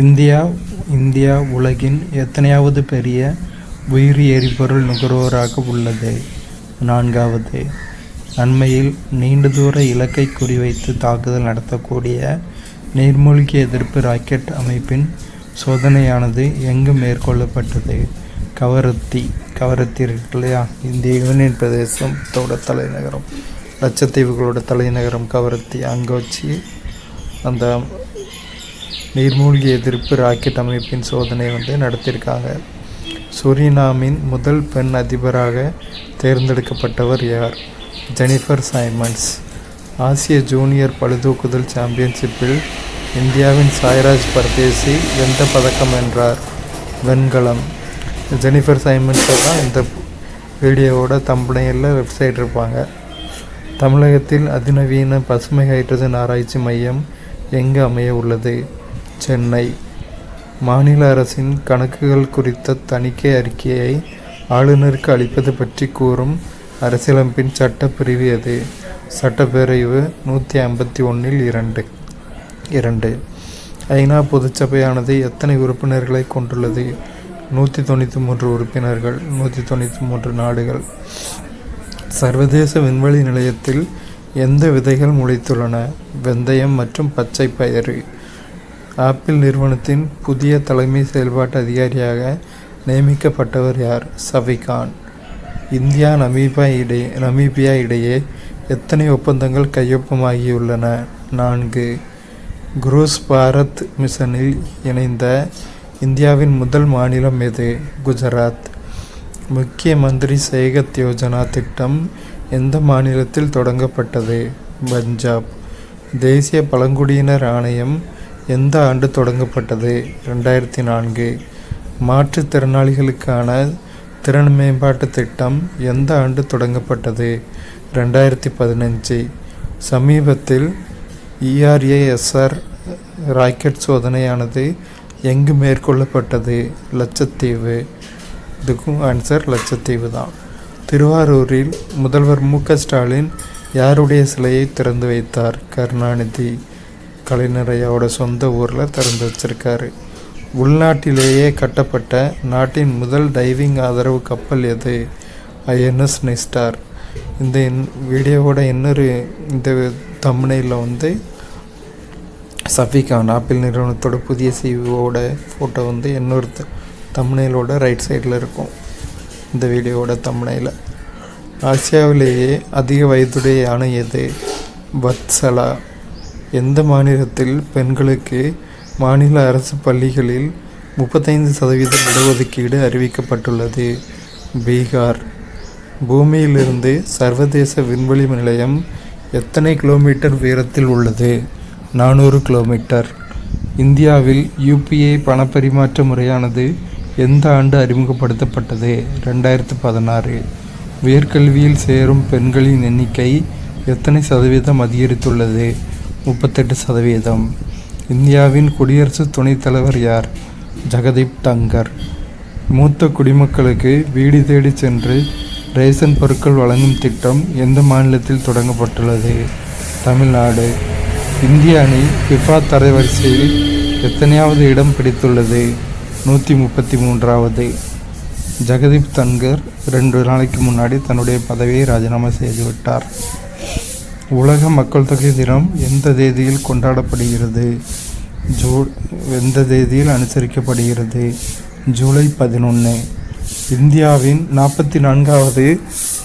India உலகின் எத்தனையாவது பெரிய உயிரி எரிபொருள் நுகர்வோராக உள்ளது? 4வது. அண்மையில் நீண்ட தூர இலக்கை குறிவைத்து தாக்குதல் நடத்தக்கூடிய நீர்மூழ்கி எதிர்ப்பு ராக்கெட் அமைப்பின் சோதனையானது எங்கு மேற்கொள்ளப்பட்டது? கவரத்தி இருக்கு இல்லையா, இந்திய யூனியன் பிரதேசத்தோட தலைநகரம், லட்சத்தீவுகளோட தலைநகரம் கவரத்தி. அங்கே வச்சு அந்த நீர்மூழ்கி எதிர்ப்பு ராக்கெட் அமைப்பின் சோதனை நடத்தியிருக்காங்க. சுரினாமின் முதல் பெண் அதிபராக தேர்ந்தெடுக்கப்பட்டவர் யார்? Jennifer Simons. ஆசிய ஜூனியர் பளுதூக்குதல் சாம்பியன்ஷிப்பில் இந்தியாவின் சாய்ராஜ் பர்தேசி எந்த பதக்கம் வென்றார்? வெண்கலம். ஜெனிஃபர் சைமன்ஸை தான் இந்த வீடியோவோட தம்பனையில் வெப்சைட் இருப்பாங்க. தமிழகத்தில் அதிநவீன பசுமை ஹைட்ரஜன் ஆராய்ச்சி மையம் எங்கு அமைய உள்ளது? சென்னை. மாநில அரசின் கணக்குகள் குறித்த தணிக்கை அறிக்கையை ஆளுநருக்கு அளிப்பது பற்றி கூறும் அரசியலமைப்பின் சட்டப்பிரிவு எது? சட்டப்பிரிவு 151 2. ஐநா பொதுச்சபையானது எத்தனை உறுப்பினர்களை கொண்டுள்ளது? 193 உறுப்பினர்கள், 193 நாடுகள். சர்வதேச விண்வெளி நிலையத்தில் எந்த விதைகள் முளைத்துள்ளன? வெந்தயம் மற்றும் பச்சை பயிறு. ஆப்பிள் நிறுவனத்தின் புதிய தலைமை செயல்பாட்டு அதிகாரியாக நியமிக்கப்பட்டவர் யார்? சவிகான். இந்தியா நமீபியா இடையே எத்தனை ஒப்பந்தங்கள் கையொப்பமாகியுள்ளன? 4. குரூஸ் பாரத் மிஷனில் இணைந்த இந்தியாவின் முதல் மாநிலம் எது? குஜராத். முக்கிய மந்திரி சேகத் யோஜனா திட்டம் எந்த மாநிலத்தில் தொடங்கப்பட்டது? பஞ்சாப். தேசிய பழங்குடியினர் ஆணையம் எந்த ஆண்டு தொடங்கப்பட்டது? 2004. மாற்றுத்திறனாளிகளுக்கான திறன் மேம்பாட்டு திட்டம் எந்த ஆண்டு தொடங்கப்பட்டது? 2015. சமீபத்தில் ERASR ராக்கெட் சோதனையானது எங்கு மேற்கொள்ளப்பட்டது? லட்சத்தீவு. இதுக்கும் ஆன்சர் லட்சத்தீவு தான். திருவாரூரில் முதல்வர் மு.க.ஸ்டாலின் யாருடைய சிலையை திறந்து வைத்தார்? கருணாநிதி. கலைஞரையோட சொந்த ஊரில் திறந்து வச்சிருக்காரு. உள்நாட்டிலேயே கட்டப்பட்ட நாட்டின் முதல் டைவிங் ஆதரவு கப்பல் எது? INS நிஸ்டார். இந்த வீடியோவோட இன்னொரு இந்த தம்ப்நெயிலில் சஃபிகான் ஆப்பிள் நிறுவனத்தோட புதிய சிஇஓட ஃபோட்டோ இன்னொரு தம்ப்நெயிலோட ரைட் சைடில் இருக்கும். இந்த வீடியோவோட தம்ப்நெயில். ஆசியாவிலேயே அதிக வயதுடைய யானை எது? வத்சலா. எந்த மாநிலத்தில் பெண்களுக்கு மாநில அரசு பள்ளிகளில் 35% இடஒதுக்கீடு அறிவிக்கப்பட்டுள்ளது? பீகார். பூமியிலிருந்து சர்வதேச விண்வெளி நிலையம் எத்தனை கிலோமீட்டர் உயரத்தில் உள்ளது? 400 கிலோமீட்டர். இந்தியாவில் UPI பணப்பரிமாற்ற முறையானது எந்த ஆண்டு அறிமுகப்படுத்தப்பட்டது? 2016. உயர்கல்வியில் சேரும் பெண்களின் எண்ணிக்கை எத்தனை சதவீதம் அதிகரித்துள்ளது? 38%. இந்தியாவின் குடியரசு துணைத் தலைவர் யார்? ஜெகதீப் தங்கர். மூத்த குடிமக்களுக்கு வீடு தேடி சென்று ரேஷன் பொருட்கள் வழங்கும் திட்டம் எந்த மாநிலத்தில் தொடங்கப்பட்டுள்ளது? தமிழ்நாடு. இந்திய அணி ஃபிஃபா தரவரிசையில் எத்தனையாவது இடம் பிடித்துள்ளது? 133வது. ஜெகதீப் தங்கர் 2 நாளைக்கு முன்னாடி தன்னுடைய பதவியை ராஜினாமா செய்துவிட்டார். உலக மக்கள் தொகை தினம் எந்த தேதியில் கொண்டாடப்படுகிறது? எந்த தேதியில் அனுசரிக்கப்படுகிறது? ஜூலை 11. இந்தியாவின் 44வது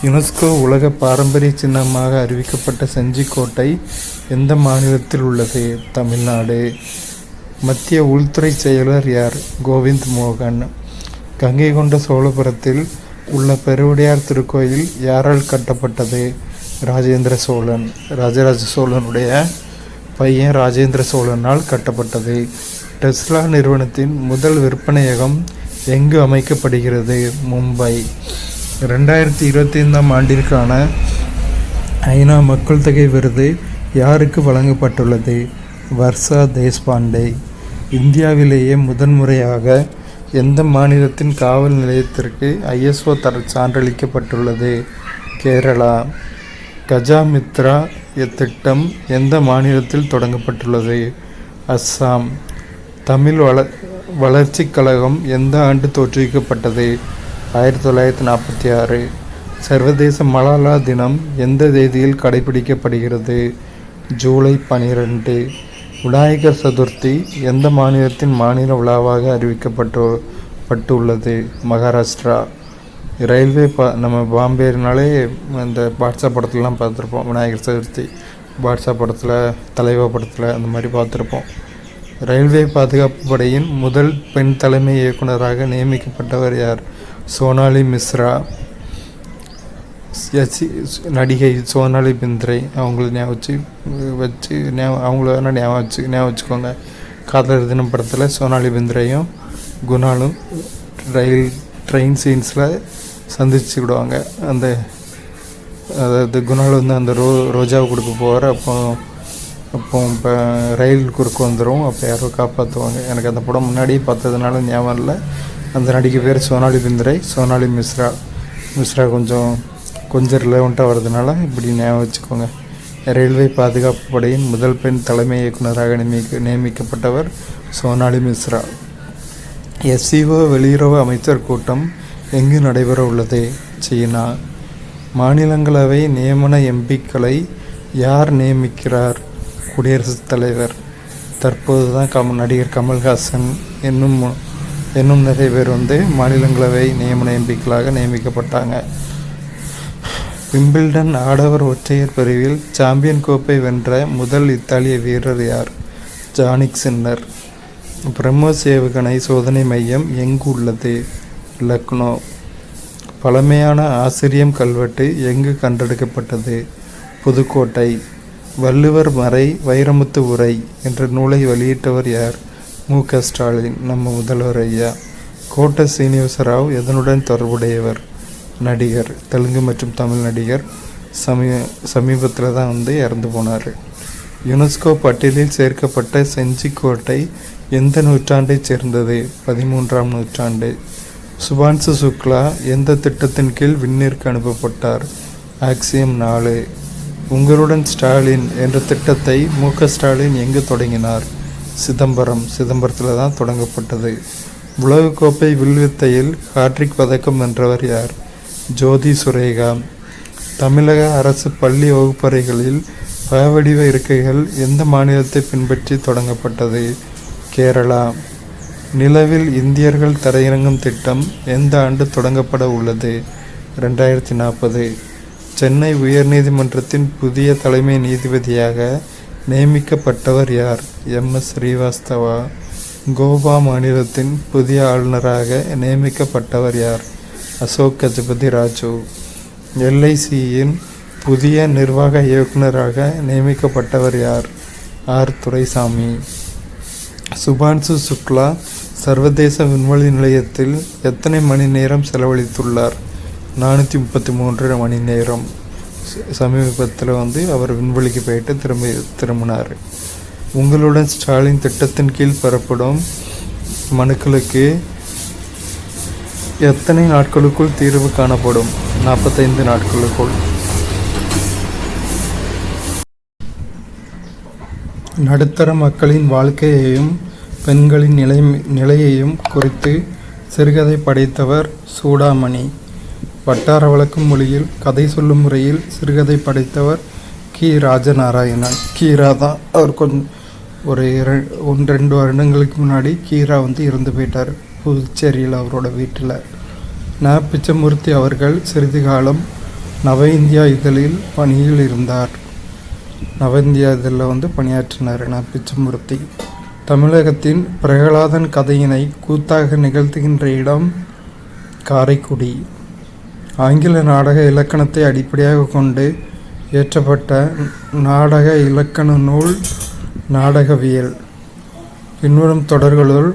யுனெஸ்கோ உலக பாரம்பரிய சின்னமாக அறிவிக்கப்பட்ட செஞ்சிக்கோட்டை எந்த மாநிலத்தில் உள்ளது? தமிழ்நாடு. மத்திய உள்துறை செயலர் யார்? கோவிந்த் மோகன். கங்கை கொண்ட சோழபுரத்தில் உள்ள பெருவுடையார் திருக்கோயில் யாரால் கட்டப்பட்டது? ராஜேந்திர சோழன். ராஜராஜ சோழனுடைய பையன் ராஜேந்திர சோழனால் கட்டப்பட்டது. டெஸ்லா நிறுவனத்தின் முதல் விற்பனையகம் எங்கு அமைக்கப்படுகிறது? மும்பை. 2025 ஆண்டிற்கான ஐநா மக்கள் தொகை விருது யாருக்கு வழங்கப்பட்டுள்ளது? வர்ஷா தேஷ்பாண்டே. இந்தியாவிலேயே முதன்முறையாக எந்த மாநிலத்தின் காவல் நிலையத்திற்கு ISO சான்றளிக்கப்பட்டுள்ளது? கேரளா. கஜாமித்ரா திட்டம் எந்த மாநிலத்தில் தொடங்கப்பட்டுள்ளது? அஸ்ஸாம். தமிழ் வளர்ச்சிக் கழகம் எந்த ஆண்டு தோற்றுவிக்கப்பட்டது? 1946. சர்வதேச மலாலா தினம் எந்த தேதியில் கடைபிடிக்கப்படுகிறது? ஜூலை 12. விநாயகர் சதுர்த்தி எந்த மாநிலத்தின் மாநில விழாவாக அறிவிக்கப்பட்டுள்ளது? மகாராஷ்டிரா. ரயில்வே நம்ம பாம்பேனாலே இந்த பாட்ஷா படத்துலலாம் பார்த்துருப்போம். விநாயகர் சதுர்த்தி பாட்ஷா படத்தில், தலைவா படத்தில் அந்த மாதிரி பார்த்துருப்போம். ரயில்வே பாதுகாப்பு படையின் முதல் பெண் தலைமை இயக்குநராக நியமிக்கப்பட்டவர் யார்? சோனாலி மிஸ்ரா. நடிகை சோனாலி பிந்த்ரே. அவங்கள ஞாபகம் வச்சுக்கோங்க. காதலர் தினம் படத்தில் சோனாலி பிந்த்ரேயும் குணாலும் ட்ரெயின் சீன்ஸில் சந்திச்சுக்கிடுவாங்க. அதாவது குணால் வந்து அந்த ரோஜாவை கொடுக்க போவார். அப்போ இப்போ ரயில் குறுக்கு வந்துடும். அப்போ யாரோ காப்பாற்றுவாங்க. எனக்கு அந்த படம் முன்னாடியே பார்த்ததுனால ஞாபகம் இல்லை. அந்த நடிகை பேர் சோனாலி பிந்த்ரே. சோனாலி மிஸ்ரா கொஞ்சம் ரிலவெண்ட்டாக வர்றதுனால இப்படி ஞாபகம் வச்சுக்கோங்க. ரயில்வே பாதுகாப்பு படையின் முதல் பெண் தலைமை இயக்குநராக நியமிக்கப்பட்டவர் சோனாலி மிஸ்ரா. SCO வெளியுறவு அமைச்சர் கூட்டம் எங்கு நடைபெற உள்ளது? சீனா. மாநிலங்களவை நியமன MPக்களை யார் நியமிக்கிறார்? குடியரசுத் தலைவர். தற்போது தான் நடிகர் கமல்ஹாசன் இன்னும் நிறைய பேர் வந்து மாநிலங்களவை நியமன MPக்களாக நியமிக்கப்பட்டாங்க. விம்பிள்டன் ஆடவர் ஒற்றையர் பிரிவில் சாம்பியன் கோப்பை வென்ற முதல் இத்தாலிய வீரர் யார்? Jannik Sinner. பிரம்மோஸ் ஏவுகணை சோதனை மையம் எங்கு உள்ளது? லக்னோ. பழமையான ஆசிரியம் கல்வெட்டு எங்கு கண்டெடுக்கப்பட்டது? புதுக்கோட்டை. வள்ளுவர் மறை வைரமுத்து உரை என்ற நூலை வெளியிட்டவர் யார்? மு.க. ஸ்டாலின், நம்ம முதல்வர் ஐயா. கோட்ட சீனிவாசராவ் எதனுடன் தொடர்புடையவர்? நடிகர், தெலுங்கு மற்றும் தமிழ் நடிகர். சமீபத்தில் தான் வந்து இறந்து போனார். யுனெஸ்கோ பட்டியலில் சேர்க்கப்பட்ட செஞ்சிக்கோட்டை எந்த நூற்றாண்டைச் சேர்ந்தது? 13ஆம் நூற்றாண்டு. சுபான்சு சுக்லா எந்த திட்டத்தின் கீழ் விண்ணிற்கு அனுப்பப்பட்டார்? ஆக்சியம் 4. உங்களுடன் ஸ்டாலின் என்ற திட்டத்தை மு.க. ஸ்டாலின் எங்கு தொடங்கினார்? சிதம்பரத்தில் தான் தொடங்கப்பட்டது. உலகக்கோப்பை வில்வித்தையில் ஹாட்ரிக் பதக்கம் வென்றவர் யார்? ஜோதி சுரேகா. தமிழக அரசு பள்ளி வகுப்பறைகளில் பவடிவ இருக்கைகள் எந்த மாநிலத்தை பின்பற்றி தொடங்கப்பட்டது? கேரளா. நிலவில் இந்தியர்கள் தரையிறங்கும் திட்டம் எந்த ஆண்டு தொடங்கப்பட உள்ளது? 2040. சென்னை உயர்நீதிமன்றத்தின் புதிய தலைமை நீதிபதியாக நியமிக்கப்பட்டவர் யார்? MS ஸ்ரீவாஸ்தவா. கோவா மாநிலத்தின் புதிய ஆளுநராக நியமிக்கப்பட்டவர் யார்? அசோக் கஜபதி ராஜு. LICயின் புதிய நிர்வாக இயக்குநராக நியமிக்கப்பட்டவர் யார்? R. துரைசாமி. சுபான்சு சுக்லா சர்வதேச விண்வெளி நிலையத்தில் எத்தனை மணி நேரம் செலவழித்துள்ளார்? 433 மணி நேரம். சமீபத்தில் வந்து அவர் விண்வெளிக்கு போயிட்டு திரும்பினார். உங்களுடன் ஸ்டாலின் திட்டத்தின் கீழ் பெறப்படும் மனுக்களுக்கு எத்தனை நாட்களுக்குள் தீர்வு காணப்படும்? 45 நாட்களுக்குள். நடுத்தர மக்களின் வாழ்க்கையையும் பெண்களின் நிலையையும் குறித்து சிறுகதை படைத்தவர் சூடாமணி. வட்டார வழக்கு மொழியில் கதை சொல்லும் முறையில் சிறுகதை படைத்தவர் கி. ராஜநாராயணன். கீரா தான். அவர் ஒரு 2 வருடங்களுக்கு முன்னாடி கீரா வந்து இறந்து போயிட்டார் புதுச்சேரியில் அவரோட வீட்டில். ந. பிச்சமூர்த்தி அவர்கள் சிறிது காலம் நவ இந்தியா இதழில் பணியில் இருந்தார். நவ இந்தியா இதழில் வந்து பணியாற்றினார் ந. பிச்சமூர்த்தி. தமிழகத்தின் பிரகலாதன் கதையினை கூத்தாக நிகழ்த்துகின்ற இடம் காரைக்குடி. ஆங்கில நாடக இலக்கணத்தை அடிப்படையாக கொண்டு இயற்றப்பட்ட நாடக இலக்கண நூல் நாடகவியல். பின்வரும் தொடர்களுள்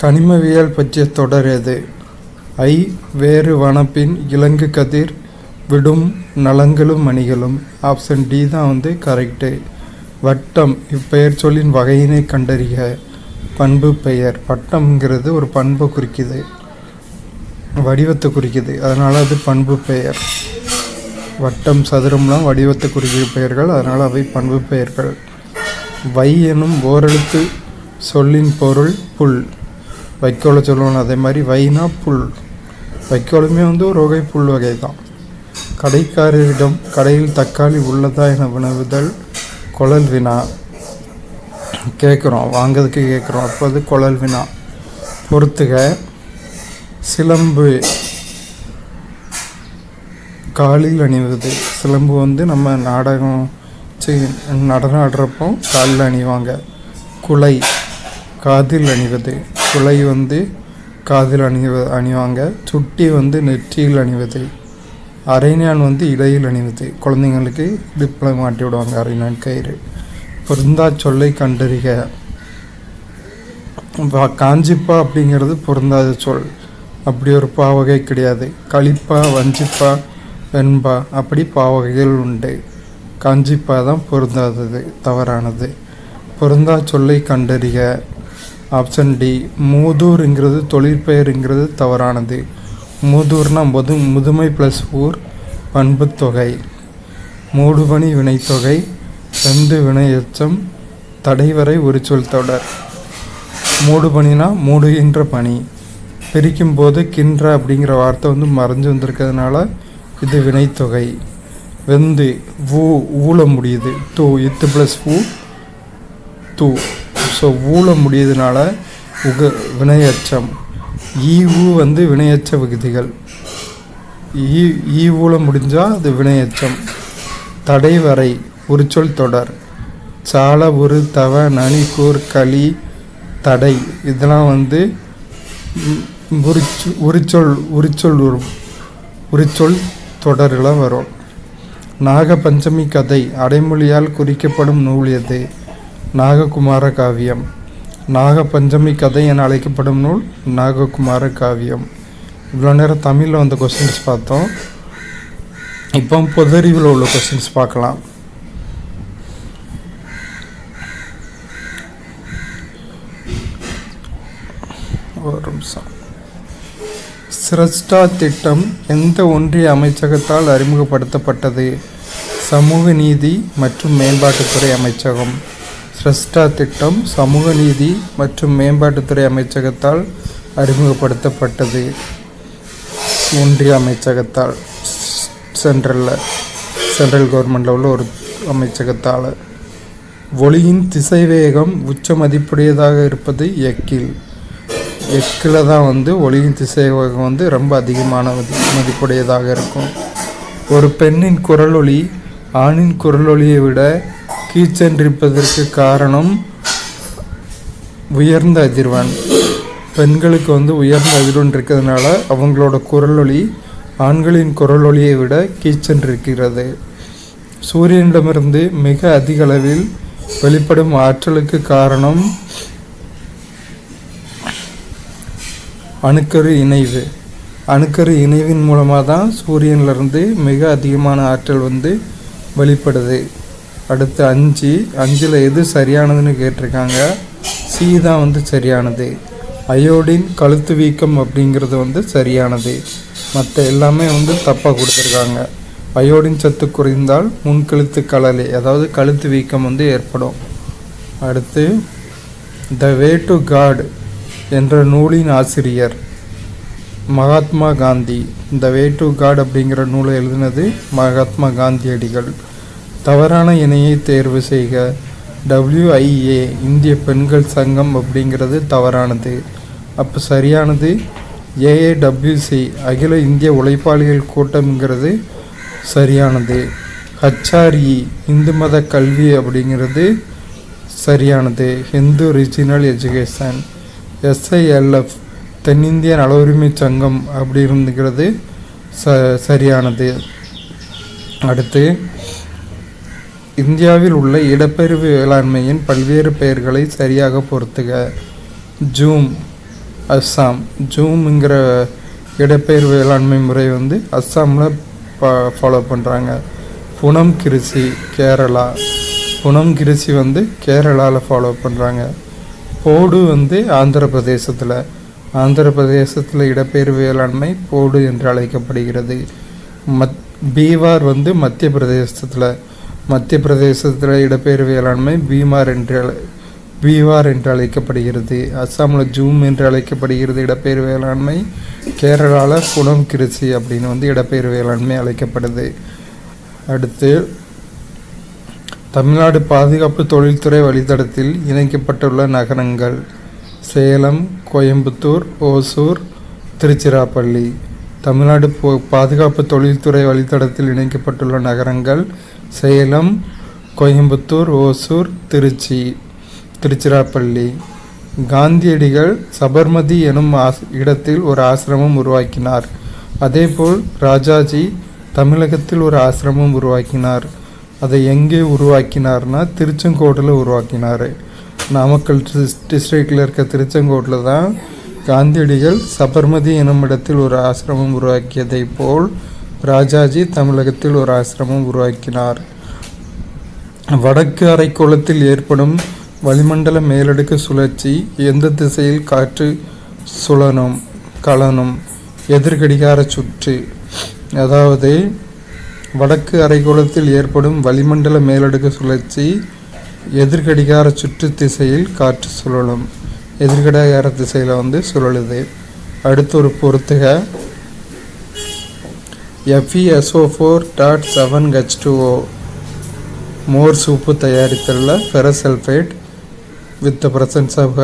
கனிமவியல் பற்றிய தொடர் எது? ஐ. வேறு வனப்பின் இலங்கு கதிர் விடும் நலங்களும் மணிகளும். ஆப்ஷன் டி தான் வந்து கரெக்டு. வட்டம் இப்பெயர் சொல்லின் வகையினை கண்டறிக. பண்பு பெயர். வட்டம்ங்கிறது ஒரு பண்பை குறிக்குது, வடிவத்தை குறிக்குது, அதனால் அது பண்பு பெயர். வட்டம் சதுரம்லாம் வடிவத்தை குறிக்கிற பெயர்கள், அதனால் அவை பண்பு பெயர்கள். வை எனும் ஓரெழுத்து சொல்லின் பொருள் புல். வைக்கோலை சொல்லுவோம், அதே மாதிரி வைனா புல். வைக்கோலுமே வந்து ஒரு வகை புல் வகை தான். கடைக்காரரிடம் கடையில் தக்காளி உள்ளதா என வினவுதல் குழல் வினா. கேட்குறோம், வாங்கிறதுக்கு கேட்குறோம், அப்போ அது குழல் வினா. பொறுத்துக. சிலம்பு காலில் அணிவது. சிலம்பு வந்து நம்ம நடனம் ஆடுறப்போ காலில் அணிவாங்க. குலை காதில் அணிவது. குலை வந்து காதில் அணிவாங்க. சுட்டி வந்து நெற்றியில் அணிவது. அரைஞான் வந்து இடையில் அணிவது. குழந்தைங்களுக்கு இடுப்பில் மாட்டி விடுவாங்க அரைஞான் கயிறு. பொருந்தா சொல்லை கண்டறிக. காஞ்சிப்பா அப்படிங்கிறது பொருந்தாத சொல், அப்படி ஒரு பாவகை கிடையாது. களிப்பா, வஞ்சிப்பா, வெண்பா அப்படி பாவகைகள் உண்டு. காஞ்சிப்பா தான் பொருந்தாதது, தவறானது. பொருந்தா சொல்லை கண்டறிக. Option D. மூதூர்ங்கிறது தொழிற்பெயருங்கிறது தவறானது. மூதூர்னா முதுமை ப்ளஸ் ஊர் பண்பு தொகை. மூடுபனி வினைத்தொகை. செந்து வினை எச்சம். தடைவரை ஒரு சொல் தொடர். மூடுபனினா மூடுகின்ற பனி. பிரிக்கும் போது கின்ற அப்படிங்கிற வார்த்தை வந்து மறைஞ்சு வந்திருக்கிறதுனால இது வினைத்தொகை. வெந்து ஊழ முடியுது. தூ இத்து ப்ளஸ் ஊ தூ. ஸோ ஊழ முடியுதுனால வினையச்சம். ஈவு வந்து வினையச்ச விகுதிகள். ஊழ முடிஞ்சால் அது வினையச்சம். தடைவரை ஒரு சொல் தொடர். சால ஒரு தவ நனி கூர் களி தடை இதெல்லாம் வந்து உரிச்சொல் தொடரில் வரும். நாகபஞ்சமி கதை அடைமொழியால் குறிக்கப்படும் நூல் எது? நாககுமார காவியம். நாகபஞ்சமி கதை என அழைக்கப்படும் நூல் நாககுமார காவியம். இவ்வளோ நேரம் தமிழில் வந்த கொஸ்டின்ஸ் பார்த்தோம். இப்போ பொதறிவில் உள்ள கொஸ்டின்ஸ் பார்க்கலாம். ஒரு நிமிஷம். சிரஷ்டா திட்டம் எந்த ஒன்றிய அமைச்சகத்தால் அறிமுகப்படுத்தப்பட்டது? சமூக நீதி மற்றும் மேம்பாட்டுத்துறை அமைச்சகம். சிரஷ்டா திட்டம் சமூக நீதி மற்றும் மேம்பாட்டுத்துறை அமைச்சகத்தால் அறிமுகப்படுத்தப்பட்டது. ஒன்றிய அமைச்சகத்தால், சென்ட்ரல் கவர்மெண்டில் உள்ள ஒரு அமைச்சகத்தால். ஒளியின் திசைவேகம் உச்ச மதிப்புடையதாக இருப்பது எக்கில். எக்கில் தான் வந்து ஒளியின் திசைவேகம் வந்து ரொம்ப அதிகமான மதிப்புடையதாக இருக்கும். ஒரு பெண்ணின் குரலொலி ஆணின் குரலொலியை விட கீச்சென்றிருப்பதற்கு காரணம் உயர்ந்த அதிர்வெண். பெண்களுக்கு வந்து உயர்ந்த அதிர்வெண் இருக்கிறதுனால அவங்களோட குரலொலி ஆண்களின் குரலொலியை விட கீச்சென்றிருக்கிறது. சூரியனிடமிருந்து மிக அதிக அளவில் வெளிப்படும் ஆற்றலுக்கு காரணம் அணுக்கரு இணைவு. அணுக்கரு இணைவின் மூலமாக தான் சூரியனிலிருந்து மிக அதிகமான ஆற்றல் வந்து வெளிப்படுது. அடுத்து 5 எது சரியானதுன்னு கேட்டிருக்காங்க. சி தான் வந்து சரியானது. அயோடின் கழுத்து வீக்கம் அப்படிங்கிறது வந்து சரியானது. மற்ற எல்லாமே வந்து தப்பாக கொடுத்துருக்காங்க. அயோடின் சத்து குறைந்தால் முன்கழுத்து கழலை, அதாவது கழுத்து வீக்கம் வந்து ஏற்படும். அடுத்து த வே டு காட் என்ற நூலின் ஆசிரியர் மகாத்மா காந்தி. த வே டு காட் அப்படிங்கிற நூலை எழுதினது மகாத்மா காந்தியடிகள். தவறான இணையை தேர்வு செய்க. WIA இந்திய பெண்கள் சங்கம் அப்படிங்கிறது தவறானது. அப்போ சரியானது AAWC அகில இந்திய உழைப்பாளிகள் கூட்டம்ங்கிறது சரியானது. HRE இந்து மத கல்வி அப்படிங்கிறது சரியானது. Hindu regional education. SILF தென்னிந்திய நல உரிமை சங்கம் அப்படி இருந்துங்கிறது சரியானது. அடுத்து இந்தியாவில் உள்ள இடப்பெயர்வு வேளாண்மையின் பல்வேறு பெயர்களை சரியாக பொறுத்துக. ஜூம் அஸ்ஸாம். ஜூம்ங்கிற இடப்பெயர்வு வேளாண்மை முறை வந்து அஸ்ஸாமில் ஃபாலோ பண்ணுறாங்க. புனம் கிருஷி கேரளா. புனம் கிருஷி வந்து கேரளாவில் ஃபாலோ பண்ணுறாங்க. போடு வந்து ஆந்திர பிரதேசத்தில் இடப்பெயர்வு வேளாண்மை போடு என்று அழைக்கப்படுகிறது. பீவார் வந்து மத்திய பிரதேசத்தில். மத்திய பிரதேசத்தில் இடப்பெயர் வேளாண்மை பீவார் என்று அழைக்கப்படுகிறது. அஸ்ஸாமில் ஜூம் என்று அழைக்கப்படுகிறது இடப்பெயர் வேளாண்மை. கேரளாவில் குணம் கிருஷி அப்படின்னு இடப்பெயர் வேளாண்மை அழைக்கப்படுது. அடுத்து தமிழ்நாடு பாதுகாப்பு தொழில்துறை வழித்தடத்தில் இணைக்கப்பட்டுள்ள நகரங்கள் சேலம், கோயம்புத்தூர், ஓசூர், திருச்சிராப்பள்ளி. தமிழ்நாடு பாதுகாப்பு தொழில்துறை வழித்தடத்தில் இணைக்கப்பட்டுள்ள நகரங்கள் சேலம், கோயம்புத்தூர், ஓசூர், திருச்சிராப்பள்ளி. காந்தியடிகள் சபர்மதி எனும் இடத்தில் ஒரு ஆசிரமம் உருவாக்கினார். அதேபோல் ராஜாஜி தமிழகத்தில் ஒரு ஆசிரமம் உருவாக்கினார். அதை எங்கே உருவாக்கினார்னா திருச்செங்கோட்டில் உருவாக்கினார். நாமக்கல் டிஸ்ட்ரிக்டில் இருக்க திருச்செங்கோட்டில் தான் காந்தியடிகள் சபர்மதி எனும் இடத்தில் ஒரு ஆசிரமம் உருவாக்கியதை போல் ராஜாஜி தமிழகத்தில் ஒரு ஆசிரமம் உருவாக்கினார். வடக்கு அரைக்கோளத்தில் ஏற்படும் வளிமண்டல மேலடுக்கு சுழற்சி எந்த திசையில் காற்று கலனும் எதிர்கடிகார சுற்று. அதாவது வடக்கு அரைக்கோளத்தில் ஏற்படும் வளிமண்டல மேலடுக்கு சுழற்சி எதிர்கடிகார சுற்று திசையில் காற்று சுழலும். எதிர்கடிகார திசையில் சுழலுது. அடுத்து ஒரு பொறுத்துக FeSO4.7H2O மோர் சூப்பு தயாரித்தல்ல ferrous sulphate with the presence of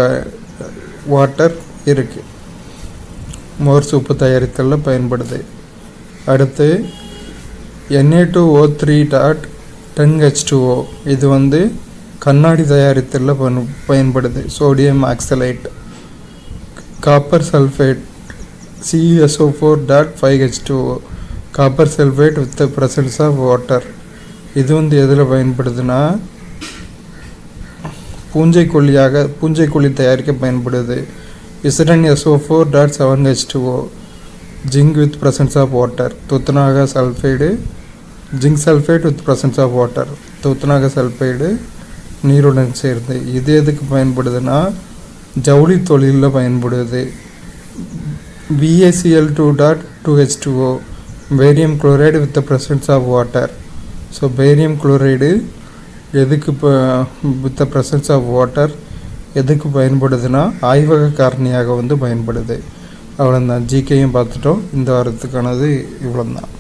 water இருக்குது. மோர் சூப்பு தயாரித்தலில் பயன்படுது. அடுத்து Na2O3.10H2O இது கண்ணாடி தயாரித்தலில் பயன்படுது. Sodium oxalate. Copper sulphate CuSO4.5H2O copper sulphate with the presence of water. இது எதில் பயன்படுதுன்னா பூஞ்சைக்கொல்லி தயாரிக்க பயன்படுது. SnSO4.7H2O zinc with presence of water. துத்தநாக sulphide zinc sulphate with presence of water. துத்தநாக சல்ஃபைடு நீருடன் சேர்ந்து. இது எதுக்கு பயன்படுதுன்னா ஜவுளி தொழிலில் பயன்படுது. BaCl2.2H2O barium chloride with the presence of water. So barium chloride எதுக்கு with the presence of water எதுக்கு பயன்படுதுன்னா ஆய்வக காரணியாக பயன்படுது. அவ்வளோதான். ஜிகேயும் பார்த்துட்டோம். இந்த வாரத்துக்கானது இவ்வளோதான்.